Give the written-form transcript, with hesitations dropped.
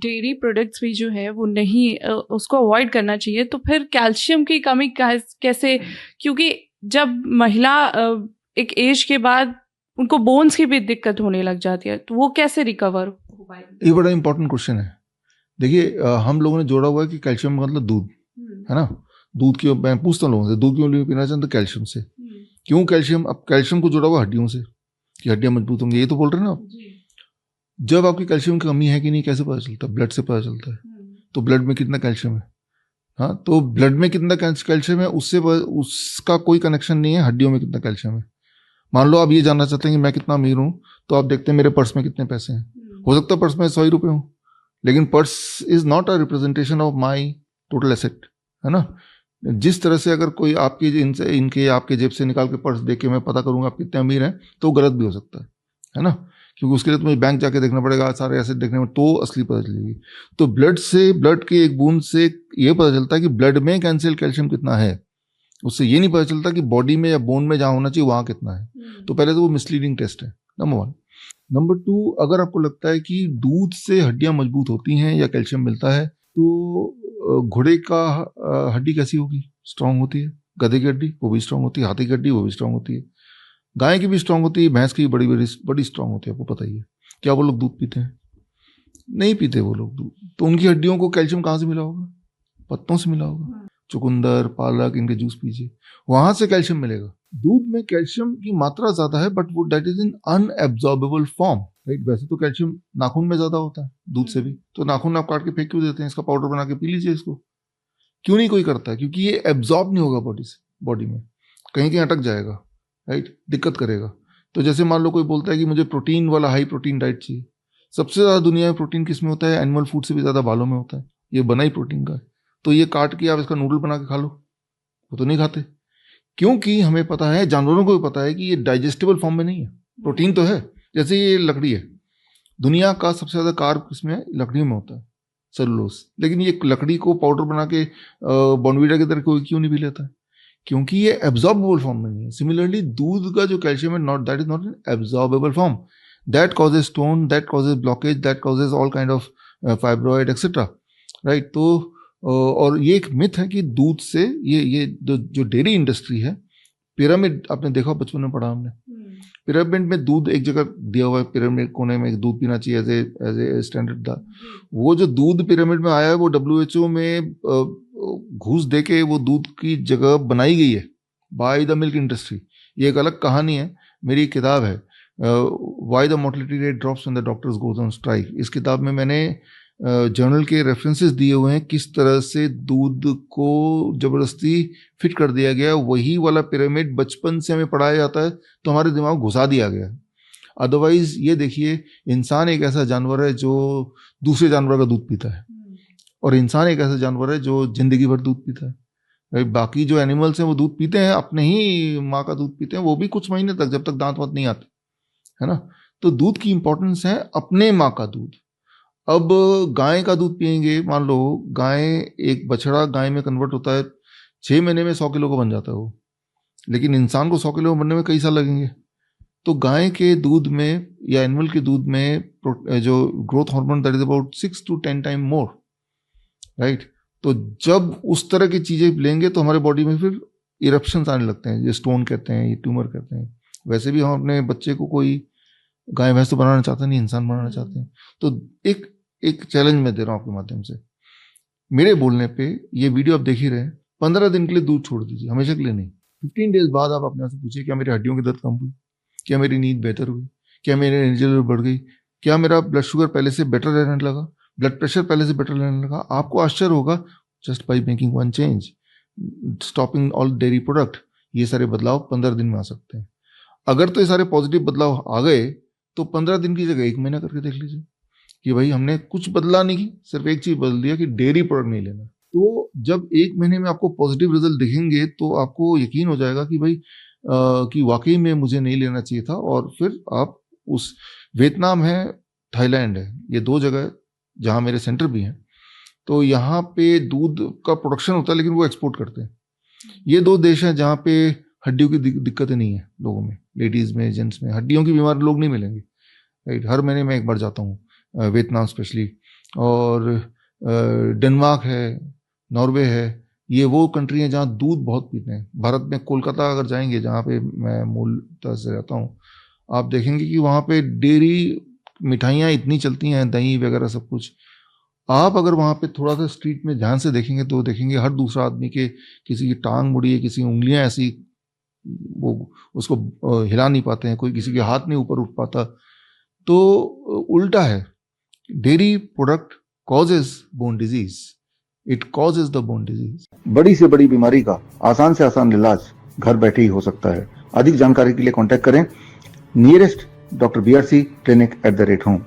Dairy products भी जो है वो नहीं उसको अवॉइड करना चाहिए, तो फिर कैल्शियम की कमी कैसे, क्योंकि जब महिला एक एज के बाद उनको बोन्स की भी दिक्कत होने लग जाती है, तो वो कैसे रिकवर हो पाएगी? ये बड़ा इंपॉर्टेंट क्वेश्चन है। देखिए हम लोगों ने जोड़ा हुआ है कि कैल्शियम का मतलब दूध है ना। दूध क्यों, मैं पूछता हूँ लोगों से, दूध क्यों पीना चाहते? कैल्शियम से। क्यों कैल्शियम? अब कैल्शियम को जोड़ा हुआ हड्डियों से कि हड्डियां मजबूत होंगी, ये तो बोल रहे हैं ना आप। जब आपकी कैल्शियम की कमी है कि नहीं कैसे पता चलता है? ब्लड से पता चलता है। तो ब्लड में कितना कैल्शियम है, हाँ, तो ब्लड में कितना कैल्शियम है उससे उसका कोई कनेक्शन नहीं है हड्डियों में कितना कैल्शियम है। मान लो आप ये जानना चाहते हैं कि मैं कितना अमीर हूँ, तो आप देखते हैं मेरे पर्स में कितने पैसे हैं। हो सकता है पर्स में 100 रुपये हो, लेकिन purse is not a representation of my total asset, है ना। जिस तरह से अगर कोई आपकी इनके आपके जेब से निकाल के पर्स देख के मैं पता करूंगा आप कितने अमीर हैं, तो गलत भी हो सकता है ना, क्योंकि उसके लिए तुम्हें बैंक जाके देखना पड़ेगा, सारे एसेट देखने में, तो असली पता चलेगी। तो ब्लड के एक बूंद से ये पता चलता है कि ब्लड में कैल्शियम कितना है, उससे ये नहीं पता चलता कि बॉडी में या बोन में जहाँ होना चाहिए वहाँ कितना है। तो पहले तो वो मिसलीडिंग टेस्ट है, नंबर 1। नंबर 2, अगर आपको लगता है कि दूध से हड्डियां मजबूत होती हैं या कैल्शियम मिलता है, तो घोड़े का हड्डी कैसी होगी? स्ट्रांग होती है। गधे की हड्डी वो भी स्ट्रांग होती है, हाथी की हड्डी वो भी स्ट्रांग होती है, गाय की भी स्ट्रांग होती है, भैंस की बड़ी बड़ी बड़ी स्ट्रांग होती है, आपको पता ही है। क्या वो लोग दूध पीते हैं? नहीं पीते वो लोग दूध। तो उनकी हड्डियों को कैल्शियम कहाँ से मिला होगा? पत्तों से मिला होगा। चुकंदर, पालक, इनके जूस पीजिए, वहां से कैल्शियम मिलेगा। दूध में कैल्शियम की मात्रा ज्यादा है, बट वो that is in unabsorbable form, right. वैसे तो कैल्शियम नाखून में ज्यादा होता है दूध से भी, तो नाखून आप काट के फेंक क्यों देते हैं? इसका पाउडर बना के पी लीजिए इसको। क्यों नहीं कोई करता है? क्योंकि ये एब्जॉर्ब नहीं होगा बॉडी में, कहीं कहीं अटक जाएगा, राइट, दिक्कत करेगा। तो जैसे मान लो कोई बोलता है कि मुझे प्रोटीन वाला हाई प्रोटीन डाइट चाहिए। सबसे ज्यादा दुनिया में प्रोटीन किस में होता है? एनिमल फूड से भी ज्यादा बालों में होता है। ये बना ही प्रोटीन का है। तो ये काट के आप इसका नूडल बना के खा लो, वो तो नहीं खाते, क्योंकि हमें पता है, जानवरों को भी पता है कि ये डाइजेस्टेबल फॉर्म में नहीं है। प्रोटीन तो है, जैसे ये लकड़ी है, दुनिया का सबसे ज्यादा कार्ब किसमें? लकड़ियों में होता है, सेलुलोज। लेकिन ये लकड़ी को पाउडर बना के बॉर्नवीटा की तरह कोई क्यों नहीं पी लेता है? क्योंकि ये एब्जॉर्बेबल फॉर्म में नहीं है। सिमिलरली दूध का जो कैल्शियम है, not that is not an absorbable form, that causes stone, that causes blockage, that causes all kind of fibroid etcetera, right. तो और ये एक मिथ है कि दूध से ये जो डेयरी इंडस्ट्री है, पिरामिड आपने देखा बचपन में पढ़ा हमने, पिरामिड में दूध एक जगह दिया हुआ है, पिरामिड कोने में दूध पीना चाहिए एज ए स्टैंडर्ड था। वो जो दूध पिरामिड में आया है वो WHO में घूस दे के वो दूध की जगह बनाई गई है बाय द मिल्क इंडस्ट्री। ये एक अलग कहानी है, मेरी एक किताब है why the mortality rate drops when the doctors goes on strike. इस किताब में मैंने जर्नल के रेफरेंसेस दिए हुए हैं, किस तरह से दूध को जबरदस्ती फिट कर दिया गया। वही वाला पिरामिड बचपन से हमें पढ़ाया जाता है तो हमारे दिमाग घुसा दिया गया है। अदरवाइज ये देखिए, इंसान एक ऐसा जानवर है जो दूसरे जानवर का दूध पीता है, और इंसान एक ऐसा जानवर है जो जिंदगी भर दूध पीता है। बाकी जो एनिमल्स हैं वो दूध पीते हैं, अपने ही माँ का दूध पीते हैं, वो भी कुछ महीने तक, जब तक दांत वांत नहीं आते, है ना। तो दूध की इंपॉर्टेंस है, अपने माँ का दूध। अब गाय का दूध पियेंगे, मान लो गाय, एक बछड़ा गाय में कन्वर्ट होता है, 6 महीने में 100 किलो का बन जाता है वो, लेकिन इंसान को 100 किलो बनने में कई साल लगेंगे। तो गाय के दूध में या एनिमल के दूध में जो growth hormone, that is about 6 to 10 time more, right. तो जब उस तरह की चीजें लेंगे तो हमारे बॉडी में फिर इरप्शंस आने लगते हैं, ये स्टोन कहते हैं, ये ट्यूमर कहते हैं। वैसे भी हम अपने बच्चे को कोई गाय भैंस तो बनाना चाहते नहीं, इंसान बनाना चाहते हैं। तो एक चैलेंज मैं दे रहा हूँ आपके माध्यम से, मेरे बोलने पे ये वीडियो आप देख ही रहे हैं, 15 दिन के लिए दूध छोड़ दीजिए, हमेशा के लिए नहीं। 15 डेज बाद आप अपने से पूछिए, क्या मेरी हड्डियों की दर्द कम हुई? क्या मेरी नींद बेहतर हुई? क्या मेरी एनर्जी लेवल बढ़ गई? क्या मेरा ब्लड शुगर पहले से बेटर रहने लगा? ब्लड प्रेशर पहले से बेटर रहने लगा? आपको आश्चर्य होगा, just by making one change, stopping all dairy product. ये सारे बदलाव 15 दिन में आ सकते हैं। अगर तो ये सारे पॉजिटिव बदलाव आ गए तो 15 दिन की जगह 1 महीना करके देख लीजिए कि भाई हमने कुछ बदला नहीं की, सिर्फ एक चीज बदल दिया कि डेयरी प्रोडक्ट नहीं लेना। तो जब 1 महीने में आपको पॉजिटिव रिजल्ट दिखेंगे तो आपको यकीन हो जाएगा कि भाई कि वाकई में मुझे नहीं लेना चाहिए था। और फिर आप उस, वियतनाम है, थाईलैंड है, ये 2 जगह जहाँ मेरे सेंटर भी हैं, तो यहाँ पे दूध का प्रोडक्शन होता है लेकिन वो एक्सपोर्ट करते हैं। ये 2 देश हैं जहाँ पे हड्डियों की दिक्कतें नहीं है लोगों में, लेडीज में, जेंट्स में हड्डियों की बीमार लोग नहीं मिलेंगे, राइट। हर महीने मैं एक बार जाता हूँ वियतनाम स्पेशली, और डेनमार्क है, नॉर्वे है, ये वो कंट्री है जहाँ दूध बहुत पीते हैं। भारत में कोलकाता अगर जाएंगे, जहाँ पे मैं मूलतः से रहता हूँ, आप देखेंगे कि वहाँ पे डेयरी मिठाइयाँ इतनी चलती हैं, दही वगैरह सब कुछ। आप अगर वहाँ पे थोड़ा सा स्ट्रीट में ध्यान से देखेंगे तो देखेंगे हर दूसरा आदमी के किसी की टांग मुड़ी है, किसी की उंगलियां ऐसी, वो उसको हिला नहीं पाते हैं, कोई किसी के हाथ नहीं ऊपर उठ पाता। तो उल्टा है, dairy product causes bone disease, it causes the bone disease. बड़ी से बड़ी बीमारी का आसान से आसान इलाज घर बैठे ही हो सकता है। अधिक जानकारी के लिए कांटेक्ट करें nearest doctor BRC clinic @home।